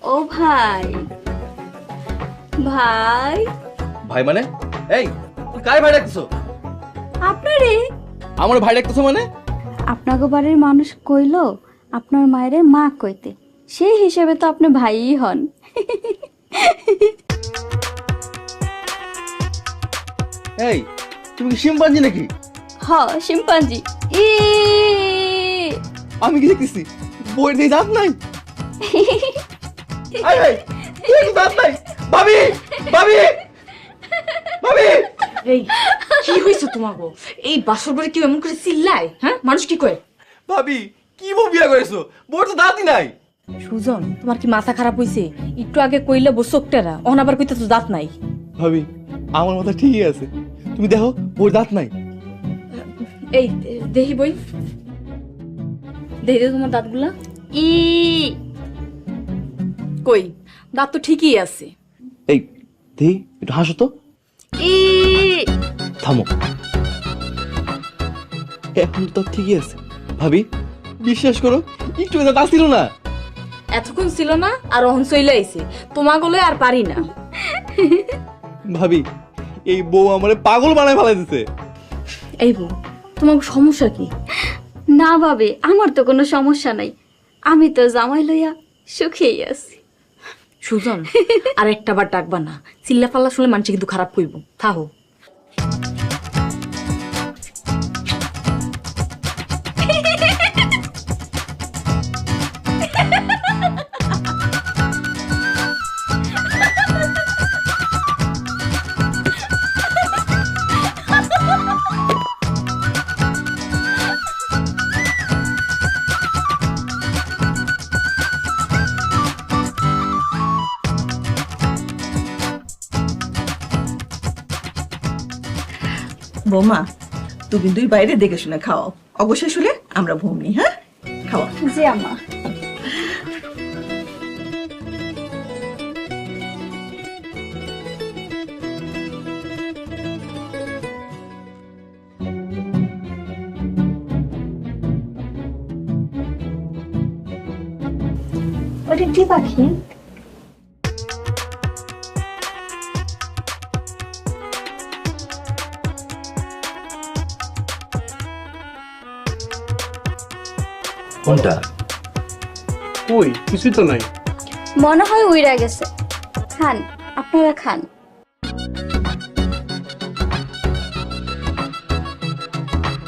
ও ভাই, ভাই ভাই মানে? এই তুই কার ভাই ডাকতেছো? আপনারে। আমার ভাই ডাকতেছো মানে? আপনাকে বাড়ির মানুষ কইলো আপনার মায়েরে মা কইতে, সেই হিসেবে তো আপনি ভাইই হন। এই তুমি কি শিম্পাঞ্জি নাকি? হ, শিম্পাঞ্জি। ই আমি কি দেখতেছি বইয়ের দিয়ে দাঁত নাই? আই ভাই তুই তো দাঁত নাই। ভাবি ভাবি ভাবি এই কি হইছে তোমাগো? এই বাসর বাড়ি কেউ এমন করে চিল্লায়? হ্যাঁ, মানুষ কি কয়? ভাবি কি বউ বিয়া করেছো? বউর তো দাঁতই নাই। সুজন, তোমার কি মাথা খারাপ হইছে? একটু আগে কইলে বউ চোখটেরা, অন আবার কইতে তো দাঁত নাই। ভাবি আমার মাথা ঠিকই আছে, তুমি দেখো বউর দাঁত নাই। এই দেহি বই, দেহি দে তোমার দাঁতগুলা। ই কই, দাঁত তো ঠিকই আছে। এই দেহি একটু হাসো তো। ই থামো, এখন তো ঠিকই আছে। ভাবি বিশ্বাস করো, একটু দাঁত আসছিল না। এতক্ষণ ছিল না, আর অহন চইলে আইছে। তোমাগুলো আর পারি না। ভাবি এই বউ আমারে পাগল বানায় ফেলাই দিছে। এই বউ, তোমার সমস্যা কি? না ভাবি, আমার তো কোনো সমস্যা নাই, আমি তো জামাই লইয়া সুখেই আছি। সুজন, আর একটা বার ডাকবা না। চিল্লা পাল্লা শুনলে মানুষ কিন্তু খারাপ কইব। থাহো। বৌমা, তুমি দুই বাইরে দেখে শুনে খাও, অবশ্যই শুলে আমরা ভূমি। হ্যাঁ, খাওয়া। জি আম্মা। ওটা কি পাখি? কোনটা? কই কিছুই তো নাই। মনে হয় উইরা গেছে। খান, আপনারা খান।